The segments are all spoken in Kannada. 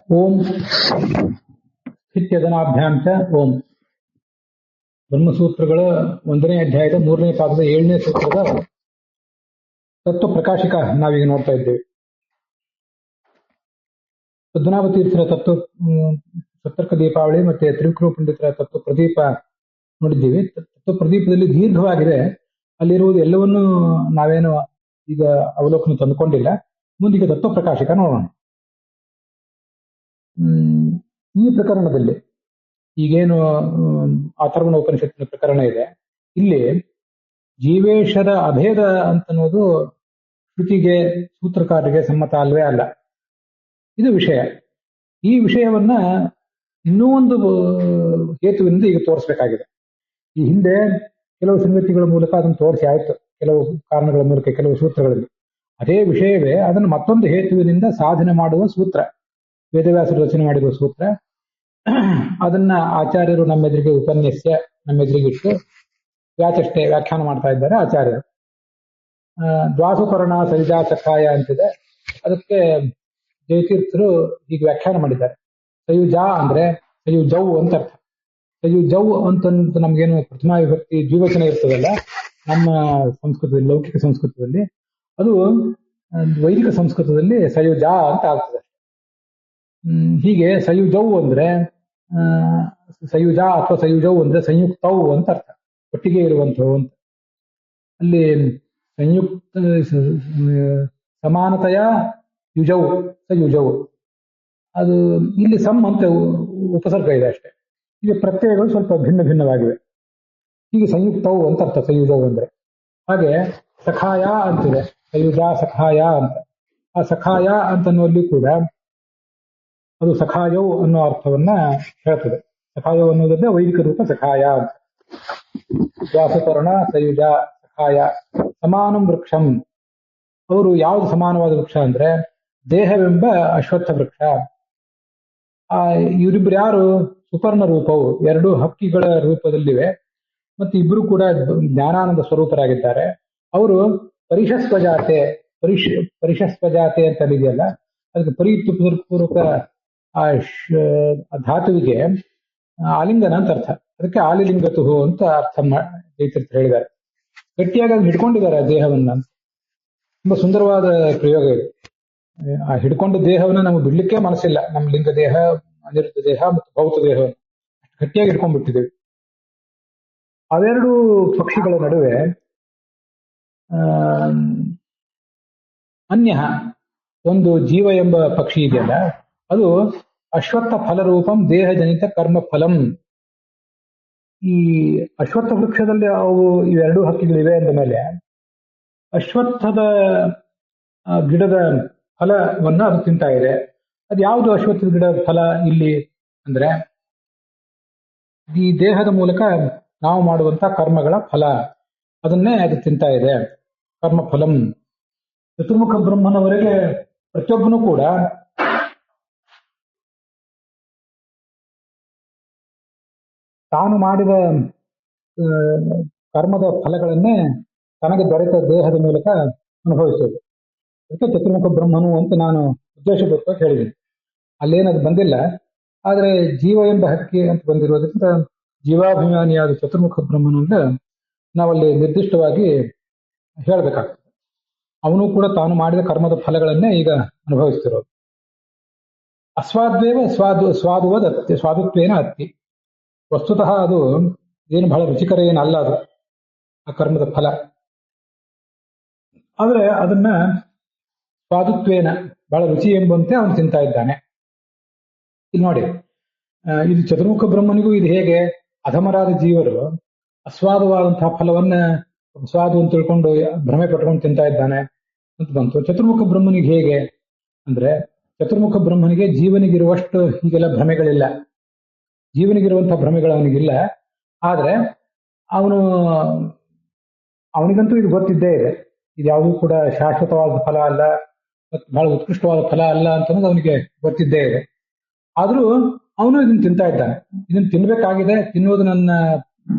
ಓಂ ಸ್ಥಿತ್ಯದನಾಭ್ಯಾಂ ಚ ಓಂ. ಬ್ರಹ್ಮಸೂತ್ರಗಳ 1ನೇ ಅಧ್ಯಾಯದ 3ನೇ ಪಾದದ 7ನೇ ಸೂತ್ರದ ತತ್ವ ಪ್ರಕಾಶಿಕ ನಾವೀಗ ನೋಡ್ತಾ ಇದ್ದೇವೆ. ಪದ್ಮನಾಭ ತೀರ್ಥರ ತತ್ವ ಸತ್ತರ್ಕ ದೀಪಾವಳಿ ಮತ್ತೆ ತ್ರಿವಿಕ್ರಮ ಪಂಡಿತರ ತತ್ವ ಪ್ರದೀಪ ನೋಡಿದ್ದೀವಿ. ತತ್ವ ಪ್ರದೀಪದಲ್ಲಿ ದೀರ್ಘವಾಗಿದೆ, ಅಲ್ಲಿರುವುದು ಎಲ್ಲವನ್ನೂ ನಾವೇನು ಈಗ ಅವಲೋಕನ ತಂದುಕೊಂಡಿಲ್ಲ. ಮುಂದಿಗೆ ತತ್ವ ಪ್ರಕಾಶಿಕ ನೋಡೋಣ. ಈ ಪ್ರಕರಣದಲ್ಲಿ ಈಗೇನು ಅಥರ್ವಣ ಉಪನಿಷತ್ತಿನ ಪ್ರಕರಣ ಇದೆ, ಇಲ್ಲಿ ಜೀವೇಶರ ಅಭೇದ ಅಂತನ್ನೋದು ಶ್ರುತಿಗೆ ಸೂತ್ರಕಾರರಿಗೆ ಸಮ್ಮತ ಅಲ್ವೇ ಅಲ್ಲ. ಇದು ವಿಷಯ. ಈ ವಿಷಯವನ್ನ ಇನ್ನೂ ಒಂದು ಹೇತುವಿನಿಂದ ಈಗ ತೋರಿಸ್ಬೇಕಾಗಿದೆ. ಈ ಹಿಂದೆ ಕೆಲವು ಸಂಗತಿಗಳ ಮೂಲಕ ಅದನ್ನು ತೋರಿಸಿ ಆಯ್ತು, ಕೆಲವು ಕಾರಣಗಳ ಮೂಲಕ, ಕೆಲವು ಸೂತ್ರಗಳಲ್ಲಿ. ಅದೇ ವಿಷಯವೇ ಅದನ್ನು ಮತ್ತೊಂದು ಹೇತುವಿನಿಂದ ಸಾಧನೆ ಮಾಡುವ ಸೂತ್ರ, ವೇದವ್ಯಾಸರು ರಚನೆ ಮಾಡಿರುವ ಸೂತ್ರ. ಅದನ್ನ ಆಚಾರ್ಯರು ನಮ್ಮೆದುರಿಗೆ ಉಪನ್ಯಾಸ ನಮ್ಮೆದುರಿಗಿಟ್ಟು ವ್ಯಾಚಷ್ಟೆ ವ್ಯಾಖ್ಯಾನ ಮಾಡ್ತಾ ಇದ್ದಾರೆ ಆಚಾರ್ಯರು. ದ್ವಾಸುಪರ್ಣ ಸರಿಜಾ ಚಕ್ರಾಯ ಅಂತಿದೆ, ಅದಕ್ಕೆ ಜಯತೀರ್ಥರು ಹೀಗೆ ವ್ಯಾಖ್ಯಾನ ಮಾಡಿದ್ದಾರೆ. ಸಯುಜಾ ಅಂದ್ರೆ ಸಯುಜೌ ಅಂತ ಅರ್ಥ. ಸಯುಜೌ ಅಂತ ನಮ್ಗೇನು ಪ್ರಥಮಾ ವಿಭಕ್ತಿ ದ್ವಿವಚನ ಇರ್ತದಲ್ಲ ನಮ್ಮ ಸಂಸ್ಕೃತದಲ್ಲಿ, ಲೌಕಿಕ ಸಂಸ್ಕೃತದಲ್ಲಿ, ಅದು ವೈದಿಕ ಸಂಸ್ಕೃತದಲ್ಲಿ ಸಯುಜಾ ಅಂತ ಆಗ್ತದೆ. ಹೀಗೆ ಸಯುಜೌ ಅಂದ್ರೆ ಸಯುಜಾ ಅಥವಾ ಸಯುಜೌ ಅಂದ್ರೆ ಸಂಯುಕ್ತೌ ಅಂತ ಅರ್ಥ, ಒಟ್ಟಿಗೆ ಇರುವಂಥವು ಅಂತ. ಅಲ್ಲಿ ಸಂಯುಕ್ತ ಸಮಾನತೆಯ ಯುಜೌ ಸಯುಜೌ, ಅದು ಇಲ್ಲಿ ಸಮ್ ಅಂತ ಉಪಸರ್ಗ ಇದೆ ಅಷ್ಟೇ. ಈಗ ಪ್ರತ್ಯಯಗಳು ಸ್ವಲ್ಪ ಭಿನ್ನ ಭಿನ್ನವಾಗಿವೆ. ಹೀಗೆ ಸಂಯುಕ್ತವು ಅಂತ ಅರ್ಥ ಸಯುಜೌ ಅಂದ್ರೆ. ಹಾಗೆ ಸಖಾಯ ಅಂತಿದೆ, ಸಯುಜಾ ಸಖಾಯ ಅಂತ. ಆ ಸಖಾಯ ಅಂತನ್ನುವಲ್ಲಿ ಕೂಡ ಅದು ಸಖಾಯೌ ಅನ್ನೋ ಅರ್ಥವನ್ನ ಹೇಳ್ತದೆ. ಸಖಾಯೌ ಅನ್ನೋದನ್ನೇ ವೈದಿಕ ರೂಪ ಸಖಾಯ ಅಂತ. ದ್ವಾಸುಪರ್ಣ ಸಯುಜ ಸಖಾಯ. ಸಮಾನಂ ವೃಕ್ಷಂ, ಅವರು ಯಾವುದು ಸಮಾನವಾದ ವೃಕ್ಷ ಅಂದ್ರೆ ದೇಹವೆಂಬ ಅಶ್ವತ್ಥ ವೃಕ್ಷ. ಇವರಿಬ್ರು ಯಾರು? ಸುಪರ್ಣ ರೂಪವು, ಎರಡು ಹಕ್ಕಿಗಳ ರೂಪದಲ್ಲಿವೆ, ಮತ್ತು ಇಬ್ರು ಕೂಡ ಜ್ಞಾನಾನಂದ ಸ್ವರೂಪರಾಗಿದ್ದಾರೆ. ಅವರು ಪರಿಷಸ್ವಜಾತೆ, ಪರಿಷಸ್ವಜಾತೆ ಅಂತ ಇದೆಯಲ್ಲ, ಅದಕ್ಕೆ ಪರಿಪೂರ್ವಕ ಆ ಧಾತುವಿಗೆ ಆಲಿಂಗನ ಅಂತ ಅರ್ಥ. ಅದಕ್ಕೆ ಆಲಿಲಿಂಗತು ಅಂತ ಅರ್ಥ ಜಯತೀರ್ಥ ಹೇಳಿದ್ದಾರೆ. ಗಟ್ಟಿಯಾಗಿ ಅದನ್ನು ಹಿಡ್ಕೊಂಡಿದ್ದಾರೆ ಆ ದೇಹವನ್ನ. ತುಂಬಾ ಸುಂದರವಾದ ಪ್ರಯೋಗ ಇದು. ಆ ಹಿಡ್ಕೊಂಡ ದೇಹವನ್ನ ನಮಗೆ ಬಿಡ್ಲಿಕ್ಕೆ ಮನಸ್ಸಿಲ್ಲ. ನಮ್ಮ ಲಿಂಗ ದೇಹ, ಅನಿರುದ್ಧ ದೇಹ ಮತ್ತು ಭೌತ ದೇಹವನ್ನು ಗಟ್ಟಿಯಾಗಿ ಹಿಡ್ಕೊಂಡ್ಬಿಟ್ಟಿದ್ದೇವೆ. ಅವೆರಡು ಪಕ್ಷಿಗಳ ನಡುವೆ ಅನ್ಯ ಒಂದು ಜೀವ ಎಂಬ ಪಕ್ಷಿ ಇದೆಯಲ್ಲ, ಅದು ಅಶ್ವತ್ಥ ಫಲರೂಪಂ ದೇಹಜನಿತ ಕರ್ಮ ಫಲಂ. ಈ ಅಶ್ವತ್ಥ ವೃಕ್ಷದಲ್ಲಿ ಅವು ಇವೆರಡೂ ಹಕ್ಕಿಗಳಿವೆ ಅಂದ ಮೇಲೆ ಅಶ್ವತ್ಥದ ಗಿಡದ ಫಲವನ್ನ ಅದು ತಿಂತಾ ಇದೆ. ಅದು ಯಾವುದು ಅಶ್ವತ್ಥದ ಗಿಡದ ಫಲ ಇಲ್ಲಿ ಅಂದ್ರೆ ಈ ದೇಹದ ಮೂಲಕ ನಾವು ಮಾಡುವಂತ ಕರ್ಮಗಳ ಫಲ, ಅದನ್ನೇ ಅದು ತಿಂತಾ ಇದೆ. ಕರ್ಮ ಫಲಂ. ಚತುರ್ಮುಖ ಬ್ರಹ್ಮನವರೆಗೆ ಪ್ರತಿಯೊಬ್ಬನೂ ಕೂಡ ತಾನು ಮಾಡಿದ ಕರ್ಮದ ಫಲಗಳನ್ನೇ ತನಗೆ ದೊರೆತ ದೇಹದ ಮೂಲಕ ಅನುಭವಿಸೋದು. ಅದಕ್ಕೆ ಚತುರ್ಮುಖ ಬ್ರಹ್ಮನು ಅಂತ ನಾನು ಉದ್ದೇಶಪೂರ್ವಕ ಹೇಳಿದ್ದೀನಿ. ಅಲ್ಲೇನದು ಬಂದಿಲ್ಲ, ಆದರೆ ಜೀವ ಎಂಬ ಹಕ್ಕಿ ಅಂತ ಬಂದಿರೋದ್ರಿಂದ ಜೀವಾಭಿಮಾನಿಯಾದ ಚತುರ್ಮುಖ ಬ್ರಹ್ಮನು ಅಂತ ನಾವಲ್ಲಿ ನಿರ್ದಿಷ್ಟವಾಗಿ ಹೇಳಬೇಕಾಗ್ತದೆ. ಅವನು ಕೂಡ ತಾನು ಮಾಡಿದ ಕರ್ಮದ ಫಲಗಳನ್ನೇ ಈಗ ಅನುಭವಿಸ್ತಿರೋದು. ಅಸ್ವಾದ್ವೇವ ಸ್ವಾದುವದ ಅತ್ತಿ, ಸ್ವಾದುತ್ವೇನ ಅತ್ತಿ. ವಸ್ತುತಃ ಅದು ಏನು ಬಹಳ ರುಚಿಕರ ಏನಲ್ಲ ಅದು, ಆ ಕರ್ಮದ ಫಲ. ಆದ್ರೆ ಅದನ್ನ ಸ್ವಾದುತ್ವೇನ, ಬಹಳ ರುಚಿ ಎಂಬಂತೆ ಅವನು ತಿಂತಾ ಇದ್ದಾನೆ. ಇಲ್ಲಿ ನೋಡಿ, ಇದು ಚತುರ್ಮುಖ ಬ್ರಹ್ಮನಿಗೂ ಇದು ಹೇಗೆ? ಅಧಮರಾದ ಜೀವರು ಅಸ್ವಾದವಾದಂತಹ ಫಲವನ್ನ ಸ್ವಾದು ಅಂತ ತಿಳ್ಕೊಂಡು ಭ್ರಮೆ ಪಟ್ಕೊಂಡು ತಿಂತಾ ಇದ್ದಾನೆ ಅಂತ ಬಂತು. ಚತುರ್ಮುಖ ಬ್ರಹ್ಮನಿಗೆ ಹೇಗೆ ಅಂದ್ರೆ, ಚತುರ್ಮುಖ ಬ್ರಹ್ಮನಿಗೆ ಜೀವನಿಗಿರುವಷ್ಟು ಹೀಗೆಲ್ಲ ಭ್ರಮೆಗಳಿಲ್ಲ. ಜೀವನಿಗಿರುವಂತಹ ಭ್ರಮೆಗಳು ಅವನಿಗಿಲ್ಲ. ಆದ್ರೆ ಅವನಿಗಂತೂ ಇದು ಗೊತ್ತಿದ್ದೇ ಇದೆ, ಇದು ಯಾವುದೂ ಕೂಡ ಶಾಶ್ವತವಾದ ಫಲ ಅಲ್ಲ ಮತ್ತು ಬಹಳ ಉತ್ಕೃಷ್ಟವಾದ ಫಲ ಅಲ್ಲ ಅಂತ ಅನ್ನೋದು ಅವನಿಗೆ ಗೊತ್ತಿದ್ದೇ ಇದೆ. ಆದ್ರೂ ಅವನು ಇದನ್ನ ತಿಂತಾ ಇದ್ದಾನೆ. ಇದನ್ನ ತಿನ್ಬೇಕಾಗಿದೆ, ತಿನ್ನುವುದು ನನ್ನ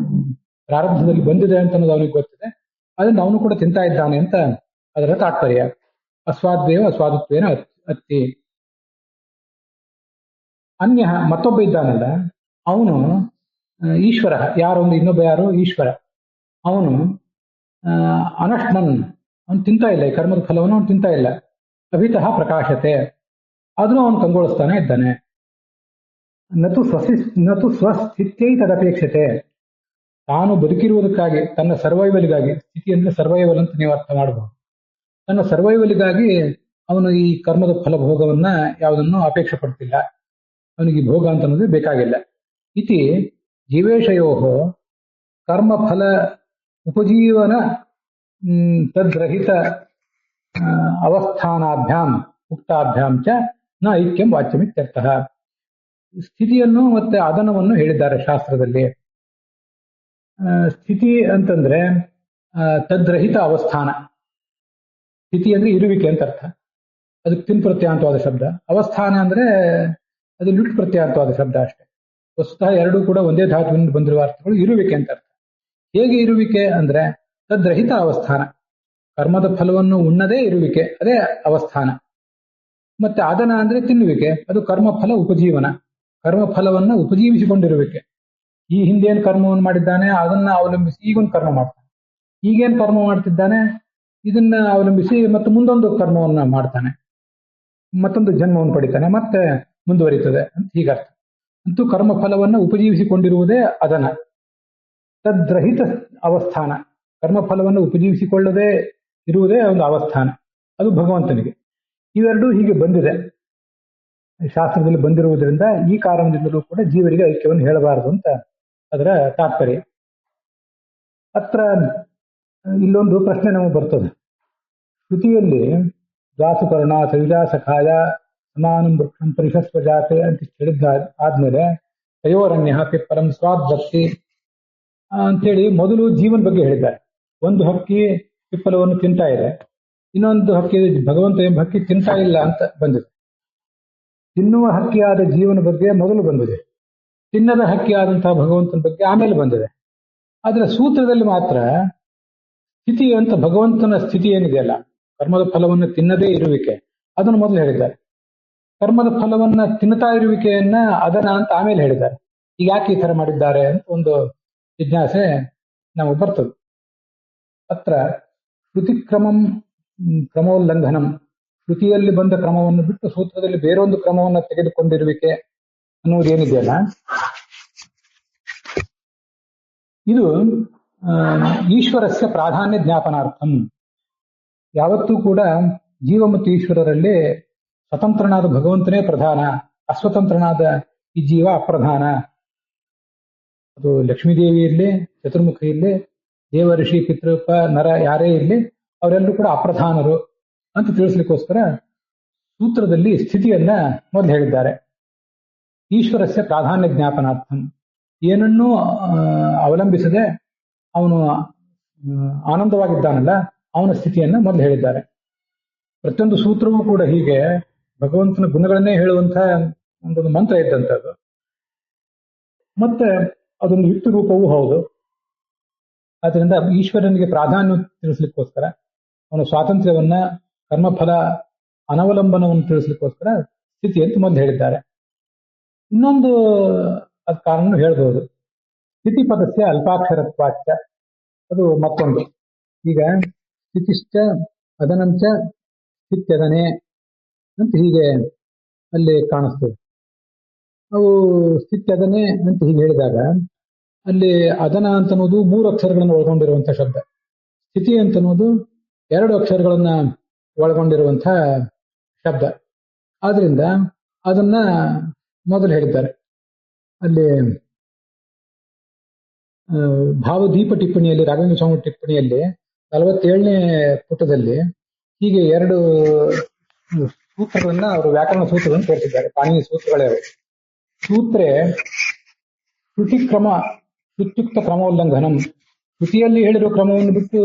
ಪ್ರಾರಂಭದಲ್ಲಿ ಬಂದಿದೆ ಅಂತ ಅನ್ನೋದು ಅವನಿಗೆ ಗೊತ್ತಿದೆ. ಅದನ್ನ ಅವನು ಕೂಡ ತಿಂತಾ ಇದ್ದಾನೆ ಅಂತ ಅದರ ತಾತ್ಪರ್ಯ. ಅಸ್ವಾದ್ವೇವ ಅಸ್ವಾದುತ್ವೇನ ಅತ್ತಿ. ಅನ್ಯ ಮತ್ತೊಬ್ಬ ಇದ್ದಾನಲ್ಲ, ಅವನು ಈಶ್ವರ. ಯಾರೊಂದು ಇನ್ನೊಬ್ಬ ಯಾರು? ಈಶ್ವರ. ಅವನು ಅನಶ್ನನ್, ಅವನು ತಿಂತಾ ಇಲ್ಲ, ಈ ಕರ್ಮದ ಫಲವನ್ನು ಅವನು ತಿಂತಾ ಇಲ್ಲ. ಅಭಿತಃ ಪ್ರಕಾಶತೆ, ಆದ್ರೂ ಅವನು ಕಂಗೊಳಿಸ್ತಾನೆ ಇದ್ದಾನೆ. ನತು ಸ್ವಸ್ಥಿತ್ಯೈ ತದಪೇಕ್ಷತೆ, ತಾನು ಬದುಕಿರುವುದಕ್ಕಾಗಿ, ತನ್ನ ಸರ್ವೈವಲ್ಗಾಗಿ, ಸ್ಥಿತಿ ಅಂದ್ರೆ ಸರ್ವೈವಲ್ ಅಂತ ನೀವು ಅರ್ಥ ಮಾಡಬಹುದು, ತನ್ನ ಸರ್ವೈವಲ್ಗಾಗಿ ಅವನು ಈ ಕರ್ಮದ ಫಲಭೋಗವನ್ನ ಯಾವುದನ್ನು ಅಪೇಕ್ಷೆ ಪಡ್ತಿಲ್ಲ. ಅವನಿಗೆ ಭೋಗ ಅಂತ ಅನ್ನೋದು ಬೇಕಾಗಿಲ್ಲ. ಇತಿ ಜೀವೇಶಯೋ ಕರ್ಮಫಲ ಉಪಜೀವನ ತದ್ರಹಿತ ಅವಸ್ಥಾನಾಭ್ಯಾಂ ಉಕ್ತಾಭ್ಯಾಂ ಚ ನ ಐಕ್ಯಂ ವಾಚ್ಯಮಿತ್ಯರ್ಥಃ. ಸ್ಥಿತಿಯನ್ನು ಮತ್ತೆ ಅದನವನ್ನು ಹೇಳಿದ್ದಾರೆ ಶಾಸ್ತ್ರದಲ್ಲಿ. ಸ್ಥಿತಿ ಅಂತಂದ್ರೆ ತದ್ರಹಿತ ಅವಸ್ಥಾನ. ಸ್ಥಿತಿ ಅಂದ್ರೆ ಇರುವಿಕೆ ಅಂತ ಅರ್ಥ. ಅದಕ್ಕೆ ತಿನ್ ಪ್ರತ್ಯಯಾಂತವಾದ ಶಬ್ದ. ಅವಸ್ಥಾನ ಅಂದ್ರೆ ಅದು ಲಿಟ್ ಪ್ರತ್ಯಯಾಂತವಾದ ಶಬ್ದ ಅಷ್ಟೇ. ವಸ್ತುತಃ ಎರಡೂ ಕೂಡ ಒಂದೇ ಧಾತುವಿನಿಂದ ಬಂದಿರುವ ಅರ್ಥಗಳು. ಇರುವಿಕೆ ಅಂತ ಅರ್ಥ. ಹೇಗೆ ಇರುವಿಕೆ ಅಂದ್ರೆ ತದ್ರಹಿತ ಅವಸ್ಥಾನ, ಕರ್ಮದ ಫಲವನ್ನು ಉಣ್ಣದೇ ಇರುವಿಕೆ, ಅದೇ ಅವಸ್ಥಾನ. ಮತ್ತೆ ಅದನ ಅಂದ್ರೆ ತಿನ್ನುವಿಕೆ, ಅದು ಕರ್ಮಫಲ ಉಪಜೀವನ, ಕರ್ಮಫಲವನ್ನ ಉಪಜೀವಿಸಿಕೊಂಡಿರುವಿಕೆ. ಈ ಹಿಂದೇನು ಕರ್ಮವನ್ನು ಮಾಡಿದ್ದಾನೆ ಅದನ್ನ ಅವಲಂಬಿಸಿ ಈಗೊಂದು ಕರ್ಮ ಮಾಡ್ತಾನೆ, ಈಗೇನು ಕರ್ಮ ಮಾಡ್ತಿದ್ದಾನೆ ಇದನ್ನ ಅವಲಂಬಿಸಿ ಮತ್ತೆ ಮುಂದೊಂದು ಕರ್ಮವನ್ನ ಮಾಡ್ತಾನೆ, ಮತ್ತೊಂದು ಜನ್ಮವನ್ನು ಪಡಿತಾನೆ, ಮತ್ತೆ ಮುಂದುವರಿತದೆ ಅಂತ ಹೀಗರ್ಥ. ಅಂತೂ ಕರ್ಮಫಲವನ್ನ ಉಪಜೀವಿಸಿಕೊಂಡಿರುವುದೇ ಅದನ. ತದ್ರಹಿತ ಅವಸ್ಥಾನ, ಕರ್ಮಫಲವನ್ನು ಉಪಜೀವಿಸಿಕೊಳ್ಳದೆ ಇರುವುದೇ ಒಂದು ಅವಸ್ಥಾನ, ಅದು ಭಗವಂತನಿಗೆ. ಇವೆರಡೂ ಹೀಗೆ ಬಂದಿದೆ, ಶಾಸ್ತ್ರದಲ್ಲಿ ಬಂದಿರುವುದರಿಂದ ಈ ಕಾರಣದಿಂದಲೂ ಕೂಡ ಜೀವರಿಗೆ ಐಕ್ಯವನ್ನು ಹೇಳಬಾರದು ಅಂತ ಅದರ ತಾತ್ಪರ್ಯ. ಅತ್ರ ಇಲ್ಲೊಂದು ಪ್ರಶ್ನೆ ನಮಗೆ ಬರ್ತದೆ. ಶ್ರುತಿಯಲ್ಲಿ ದ್ವಾಸುಕರ್ಣ ಸವಿಜಾ ಸಖಾಯ ಸಮಾನಂ ವೃಕ್ಷಂ ಪರಿಷಸ್ವ ಜಾತೆ ಅಂತ ಹೇಳಿದ್ದ ಆದ್ಮೇಲೆ ತಯೋರಣ್ಯ ಪಿಪ್ಪರಂ ಸ್ವಾದ್ಭಕ್ತಿ ಅಂತೇಳಿ ಮೊದಲು ಜೀವನ ಬಗ್ಗೆ ಹೇಳಿದ್ದಾರೆ. ಒಂದು ಹಕ್ಕಿ ಪಿಪ್ಪಲವನ್ನು ತಿಂತಾ ಇದೆ, ಇನ್ನೊಂದು ಹಕ್ಕಿ ಭಗವಂತ ಎಂಬ ಹಕ್ಕಿ ತಿಂತಾ ಇಲ್ಲ ಅಂತ ಬಂದಿದೆ. ತಿನ್ನುವ ಹಕ್ಕಿಯಾದ ಜೀವನ ಬಗ್ಗೆ ಮೊದಲು ಬಂದಿದೆ, ತಿನ್ನದ ಹಕ್ಕಿಯಾದಂತಹ ಭಗವಂತನ ಬಗ್ಗೆ ಆಮೇಲೆ ಬಂದಿದೆ. ಆದ್ರೆ ಸೂತ್ರದಲ್ಲಿ ಮಾತ್ರ ಸ್ಥಿತಿ ಅಂತ ಭಗವಂತನ ಸ್ಥಿತಿ ಏನಿದೆಯಲ್ಲ, ಕರ್ಮದ ಫಲವನ್ನು ತಿನ್ನದೇ ಇರುವಿಕೆ, ಅದನ್ನು ಮೊದಲು ಹೇಳಿದ್ದಾರೆ. ಕರ್ಮದ ಫಲವನ್ನ ತಿನ್ನುತ್ತಾ ಇರುವಿಕೆಯನ್ನ ಅದನ್ನ ಅಂತ ಆಮೇಲೆ ಹೇಳಿದ್ದಾರೆ. ಈಗ ಯಾಕೆ ಈ ತರ ಮಾಡಿದ್ದಾರೆ ಅಂತ ಒಂದು ಜಿಜ್ಞಾಸೆ ನಮಗೆ ಬರ್ತದೆ. ಅತ್ರ ಶ್ರುತಿಕ್ರಮಂ ಕ್ರಮೋಲ್ಲಂಘನಂ, ಶ್ರುತಿಯಲ್ಲಿ ಬಂದ ಕ್ರಮವನ್ನು ಬಿಟ್ಟು ಸೂತ್ರದಲ್ಲಿ ಬೇರೊಂದು ಕ್ರಮವನ್ನು ತೆಗೆದುಕೊಂಡಿರುವಿಕೆ ಅನ್ನುವುದೇನಿದೆಯಲ್ಲ, ಇದು ಈಶ್ವರಸ್ಯ ಪ್ರಾಧಾನ್ಯ ಜ್ಞಾಪನಾರ್ಥಂ. ಯಾವತ್ತೂ ಕೂಡ ಜೀವ ಮತ್ತು ಈಶ್ವರರಲ್ಲಿ ಸ್ವತಂತ್ರನಾದ ಭಗವಂತನೇ ಪ್ರಧಾನ, ಅಸ್ವತಂತ್ರನಾದ ಈ ಜೀವ ಅಪ್ರಧಾನ. ಅದು ಲಕ್ಷ್ಮೀದೇವಿ ಇರಲಿ, ಚತುರ್ಮುಖಿ ಇರಲಿ, ದೇವ ಋಷಿ ಪಿತೃಪ ನರ ಯಾರೇ ಇರಲಿ, ಅವರೆಲ್ಲರೂ ಕೂಡ ಅಪ್ರಧಾನರು ಅಂತ ತಿಳಿಸ್ಲಿಕ್ಕೋಸ್ಕರ ಸೂತ್ರದಲ್ಲಿ ಸ್ಥಿತಿಯನ್ನ ಮೊದಲು ಹೇಳಿದ್ದಾರೆ. ಈಶ್ವರಸ್ಯ ಪ್ರಾಧಾನ್ಯ ಜ್ಞಾಪನಾರ್ಥಂ, ಏನನ್ನೂ ಅವಲಂಬಿಸದೆ ಅವನು ಆನಂದವಾಗಿದ್ದಾನಲ್ಲ ಅವನ ಸ್ಥಿತಿಯನ್ನ ಮೊದಲು ಹೇಳಿದ್ದಾರೆ. ಪ್ರತಿಯೊಂದು ಸೂತ್ರವೂ ಕೂಡ ಹೀಗೆ ಭಗವಂತನ ಗುಣಗಳನ್ನೇ ಹೇಳುವಂತಹ ಒಂದೊಂದು ಮಂತ್ರ ಇದ್ದಂಥದ್ದು. ಮತ್ತೆ ಅದೊಂದು ಯುಕ್ತ ರೂಪವೂ ಹೌದು. ಆದ್ರಿಂದ ಈಶ್ವರನಿಗೆ ಪ್ರಾಧಾನ್ಯ ತಿಳಿಸ್ಲಿಕ್ಕೋಸ್ಕರ, ಅವನ ಸ್ವಾತಂತ್ರ್ಯವನ್ನ, ಕರ್ಮಫಲ ಅನವಲಂಬನವನ್ನು ತಿಳಿಸ್ಲಿಕ್ಕೋಸ್ಕರ ಸ್ಥಿತಿ ಅಂತ ಮೊದಲು ಹೇಳಿದ್ದಾರೆ. ಇನ್ನೊಂದು ಅದ ಕಾರಣ ಹೇಳ್ಬೋದು, ಸ್ಥಿತಿ ಪದಸ್ಯ ಅಲ್ಪಾಕ್ಷರತ್ವಾಚ, ಅದು ಮತ್ತೊಂದು. ಈಗ ಸ್ಥಿತಿಶ್ಚ ಅದನಂಚ ಸ್ಥಿತ್ಯದನೆ ಅಂತ ಹೀಗೆ ಅಲ್ಲಿ ಕಾಣಿಸ್ತದೆ. ಅವು ಸ್ಥಿತ್ಯದನೆ ಅಂತ ಹೀಗೆ ಹೇಳಿದಾಗ ಅಲ್ಲಿ ಅದನ ಅಂತನ್ನೋದು 3 ಅಕ್ಷರಗಳನ್ನು ಒಳಗೊಂಡಿರುವಂತಹ ಶಬ್ದ, ಸ್ಥಿತಿ ಅಂತನ್ನೋದು 2 ಅಕ್ಷರಗಳನ್ನ ಒಳಗೊಂಡಿರುವಂತಹ ಶಬ್ದ. ಆದ್ರಿಂದ ಅದನ್ನ ಮೊದಲು ಹೇಳಿದ್ದಾರೆ. ಅಲ್ಲಿ ಭಾವದೀಪ ಟಿಪ್ಪಣಿಯಲ್ಲಿ, ರಾಘವೇಂದ್ರ ಸ್ವಾಮಿ ಟಿಪ್ಪಣಿಯಲ್ಲಿ 47ನೇ ಪುಟದಲ್ಲಿ ಹೀಗೆ 2 ಸೂತ್ರಗಳನ್ನ ಅವರು ವ್ಯಾಕರಣ ಸೂತ್ರಗಳನ್ನು ತೋರಿಸಿದ್ದಾರೆ. ಪಾಣಿನಿ ಸೂತ್ರಗಳೇ ಅವರು. ಸೂತ್ರೇ ಶ್ರುತಿಕ್ರಮ ಶ್ರುತ್ಯುಕ್ತ ಕ್ರಮೋಲ್ಲಂಘನಂ, ಶ್ರುತಿಯಲ್ಲಿ ಹೇಳಿರೋ ಕ್ರಮವನ್ನು ಬಿಟ್ಟು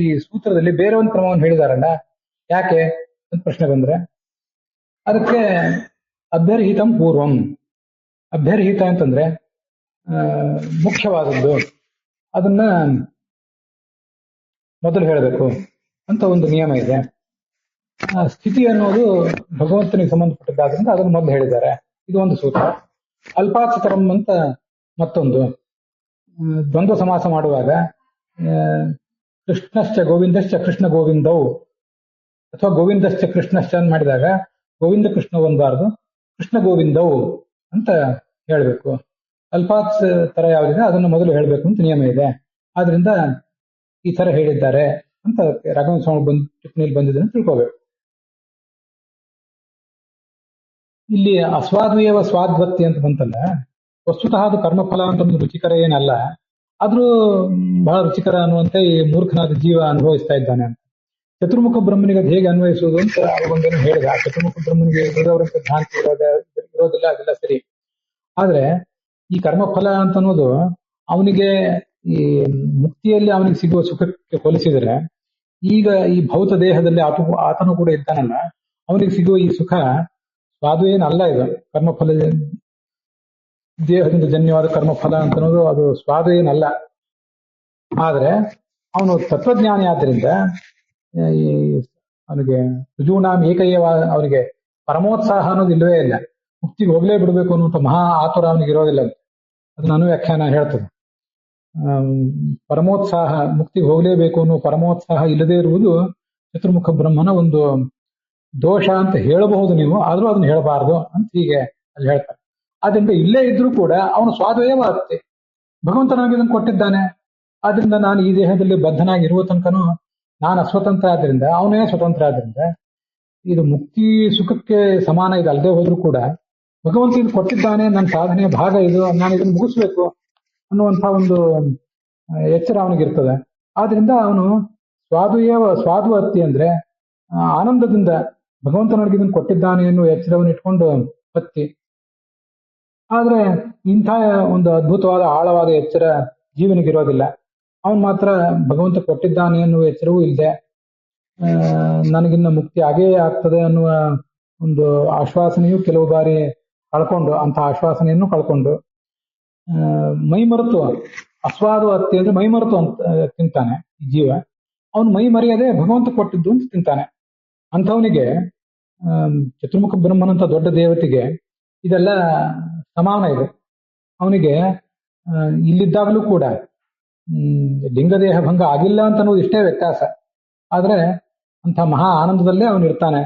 ಈ ಸೂತ್ರದಲ್ಲಿ ಬೇರೆ ಒಂದು ಕ್ರಮವನ್ನು ಹೇಳಿದಾರಲ್ಲ, ಯಾಕೆ ಅಂತ ಪ್ರಶ್ನೆ ಬಂದ್ರೆ ಅದಕ್ಕೆ ಅಭ್ಯರ್ಹಿತಂ ಪೂರ್ವಂ, ಅಭ್ಯರ್ಹಿತ ಅಂತಂದ್ರೆ ಮುಖ್ಯವಾದದ್ದು, ಅದನ್ನ ಮೊದಲು ಹೇಳಬೇಕು ಅಂತ ಒಂದು ನಿಯಮ ಇದೆ. ಸ್ಥಿತಿ ಅನ್ನೋದು ಭಗವಂತನಿಗೆ ಸಂಬಂಧಪಟ್ಟದ್ದಾದ್ರಿಂದ ಅದನ್ನು ಮೊದಲು ಹೇಳಿದ್ದಾರೆ. ಇದು ಒಂದು ಸೂತ್ರ. ಅಲ್ಪಾಚತರಂ ಅಂತ ಮತ್ತೊಂದು. ದ್ವಂದ್ವ ಸಮಾಸ ಮಾಡುವಾಗ ಕೃಷ್ಣಶ್ಚ ಗೋವಿಂದಶ್ಚ ಕೃಷ್ಣ ಗೋವಿಂದೌ ಅಥವಾ ಗೋವಿಂದಶ್ಚ ಕೃಷ್ಣಶ್ಚ ಅಂತ ಮಾಡಿದಾಗ ಗೋವಿಂದ ಕೃಷ್ಣ ಅನ್ಬಾರ್ದು, ಕೃಷ್ಣ ಗೋವಿಂದೌ ಅಂತ ಹೇಳ್ಬೇಕು. ಅಲ್ಪಾಚ ತರ ಯಾವುದಿದೆ ಅದನ್ನು ಮೊದಲು ಹೇಳ್ಬೇಕು ಅಂತ ನಿಯಮ ಇದೆ. ಆದ್ರಿಂದ ಈ ತರ ಹೇಳಿದ್ದಾರೆ ಅಂತ ರಾಘವೇಂದ್ರ ಸ್ವಾಮಿ ಟಿಪ್ಪಣಿಯಲ್ಲಿ ಬಂದಿದೆ ಅಂತ ತಿಳ್ಕೋಬೇಕು. ಇಲ್ಲಿ ಅಸ್ವಾದ್ವೇವ ಸ್ವಾದ್ವತ್ತಿ ಅಂತ ಬಂತಲ್ಲ, ವಸ್ತುತಃ ಅದು ಕರ್ಮಫಲ ಅಂತ ಒಂದು ರುಚಿಕರ ಏನಲ್ಲ, ಆದ್ರೂ ಬಹಳ ರುಚಿಕರ ಅನ್ನುವಂತೆ ಈ ಮೂರ್ಖನಾದ ಜೀವ ಅನುಭವಿಸ್ತಾ ಇದ್ದಾನೆ ಅಂತ. ಚತುರ್ಮುಖ ಬ್ರಹ್ಮನಿಗೆ ಅದು ಹೇಗೆ ಅನ್ವಯಿಸುವುದು ಅಂತ ಒಂದೇನು ಹೇಳಿದ. ಚತುರ್ಮುಖ ಬ್ರಹ್ಮನಿಗೆ ಅವರಂತೆ ಭ್ರಾಂತಿ ಇರೋದಿಲ್ಲ, ಅದೆಲ್ಲ ಸರಿ. ಆದ್ರೆ ಈ ಕರ್ಮಫಲ ಅಂತ ಅನ್ನೋದು ಅವನಿಗೆ ಈ ಮುಕ್ತಿಯಲ್ಲಿ ಅವನಿಗೆ ಸಿಗುವ ಸುಖಕ್ಕೆ ಹೋಲಿಸಿದರೆ, ಈಗ ಈ ಭೌತ ದೇಹದಲ್ಲಿ ಆತನು ಕೂಡ ಇದ್ದಾನಲ್ಲ, ಅವನಿಗೆ ಸಿಗುವ ಈ ಸುಖ ಸ್ವಾದು ಏನಲ್ಲ. ಇದು ಕರ್ಮಫಲ, ದೇಹದಿಂದ ಜನ್ಯವಾದ ಕರ್ಮಫಲ ಅಂತ ಅನ್ನೋದು ಅದು ಸ್ವಾದು ಏನಲ್ಲ. ಆದ್ರೆ ಅವನು ತತ್ವಜ್ಞಾನಿ ಆದ್ದರಿಂದ ಅವನಿಗೆ ರುಜೂಣಾಂ ಏಕೈವ, ಅವನಿಗೆ ಪರಮೋತ್ಸಾಹ ಅನ್ನೋದು ಇಲ್ಲವೇ ಇಲ್ಲ. ಮುಕ್ತಿಗೆ ಹೋಗ್ಲೇ ಬಿಡಬೇಕು ಅನ್ನುವಂಥ ಮಹಾ ಆತುರ ಅವನಿಗೆ ಇರೋದಿಲ್ಲ. ಅದನ್ನ ಅನುವ್ಯಾಖ್ಯಾನ ಹೇಳ್ತದೆ. ಪರಮೋತ್ಸಾಹ, ಮುಕ್ತಿಗೆ ಹೋಗ್ಲೇಬೇಕು ಅನ್ನೋ ಪರಮೋತ್ಸಾಹ ಇಲ್ಲದೆ ಇರುವುದು ಚತುರ್ಮುಖ ಬ್ರಹ್ಮನ ಒಂದು ದೋಷ ಅಂತ ಹೇಳಬಹುದು ನೀವು, ಆದ್ರೂ ಅದನ್ನ ಹೇಳಬಾರ್ದು ಅಂತ ಹೀಗೆ ಅಲ್ಲಿ ಹೇಳ್ತಾರೆ. ಆದ್ರಿಂದ ಇಲ್ಲೇ ಇದ್ರೂ ಕೂಡ ಅವನು ಸ್ವಾದ್ವಯವ ಆಗುತ್ತೆ. ಭಗವಂತ ನನಗೆ ಇದನ್ನು ಕೊಟ್ಟಿದ್ದಾನೆ, ಆದ್ರಿಂದ ನಾನು ಈ ದೇಹದಲ್ಲಿ ಬದ್ಧನಾಗಿ ಇರುವ ತನಕನೂ ನಾನು ಅಸ್ವತಂತ್ರ ಆದ್ರಿಂದ ಅವನೇ ಸ್ವತಂತ್ರ ಆದ್ರಿಂದ ಇದು ಮುಕ್ತಿ ಸುಖಕ್ಕೆ ಸಮಾನ ಇದು ಅಲ್ಲದೆ ಹೋದ್ರೂ ಕೂಡ ಭಗವಂತ ಇದು ಕೊಟ್ಟಿದ್ದಾನೆ, ನನ್ನ ಸಾಧನೆಯ ಭಾಗ ಇದು, ನಾನು ಇದನ್ನು ಮುಗಿಸ್ಬೇಕು ಅನ್ನುವಂಥ ಒಂದು ಎಚ್ಚರ ಅವನಿಗಿರ್ತದೆ. ಆದ್ರಿಂದ ಅವನು ಸ್ವಾದ್ವತ್ತಿ ಅಂದ್ರೆ ಆನಂದದಿಂದ ಭಗವಂತ ನನಗೆ ಇದನ್ನು ಕೊಟ್ಟಿದ್ದಾನೆ ಎನ್ನುವ ಎಚ್ಚರವನ್ನು ಇಟ್ಕೊಂಡು ಬತ್ತಿ. ಆದ್ರೆ ಇಂಥ ಒಂದು ಅದ್ಭುತವಾದ ಆಳವಾದ ಎಚ್ಚರ ಜೀವನಿಗಿರೋದಿಲ್ಲ. ಅವನು ಮಾತ್ರ ಭಗವಂತ ಕೊಟ್ಟಿದ್ದಾನೆ ಎನ್ನುವ ಎಚ್ಚರವೂ ಇಲ್ಲದೆ ನನಗಿನ್ನ ಮುಕ್ತಿ ಆಗೇ ಆಗ್ತದೆ ಅನ್ನುವ ಒಂದು ಆಶ್ವಾಸನೆಯು ಕೆಲವು ಬಾರಿ ಕಳ್ಕೊಂಡು, ಅಂಥ ಆಶ್ವಾಸನೆಯನ್ನು ಕಳ್ಕೊಂಡು ಮೈಮರೆತು, ಅಸ್ವಾದು ಅತ್ತಿ ಅಂದ್ರೆ ಮೈಮರೆತು ಅಂತ ತಿಂತಾನೆ ಈ ಜೀವ. ಅವನು ಮೈ ಮರೆಯದೆ ಭಗವಂತ ಕೊಟ್ಟಿದ್ದು ಅಂತ ತಿಂತಾನೆ. ಅಂಥವನಿಗೆ ಚತುರ್ಮುಖ ಬ್ರಹ್ಮನಂತ ದೊಡ್ಡ ದೇವತೆಗೆ ಇದೆಲ್ಲ ಸಮಾನ ಇದೆ. ಅವನಿಗೆ ಇಲ್ಲಿದ್ದಾಗಲೂ ಕೂಡ ಲಿಂಗದೇಹ ಭಂಗ ಆಗಿಲ್ಲ ಅಂತ ಅನ್ನೋದು ಇಷ್ಟೇ ವ್ಯತ್ಯಾಸ. ಆದ್ರೆ ಅಂಥ ಮಹಾ ಆನಂದದಲ್ಲೇ ಅವನು ಇರ್ತಾನೆ.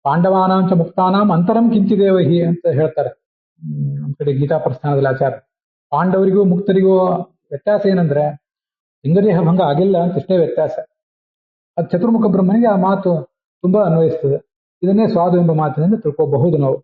ಪಾಂಡವಾನಾಂಚ ಮುಕ್ತಾನಾಂ ಅಂತರಂ ಕಿಂಚಿದೇವಹಿ ಅಂತ ಹೇಳ್ತಾರೆ ನಮ್ಮ ಕಡೆ ಗೀತಾ ಪ್ರಸ್ಥಾನದಲ್ಲಿ ಆಚಾರ. ಪಾಂಡವರಿಗೂ ಮುಕ್ತರಿಗೂ ವ್ಯತ್ಯಾಸ ಏನಂದ್ರೆ ಲಿಂಗದೇಹ ಭಂಗ ಆಗಿಲ್ಲ ಅಂತ ಇಷ್ಟೇ ವ್ಯತ್ಯಾಸ. ಅದು ಚತುರ್ಮುಖ ಬ್ರಹ್ಮನಿಗೆ ಆ ಮಾತು ತುಂಬಾ ಅನ್ವಯಿಸ್ತದೆ. ಇದನ್ನೇ ಸ್ವಾದು ಎಂಬ ಮಾತಿನಿಂದ ತಿಳ್ಕೋಬಹುದು ನಾವು.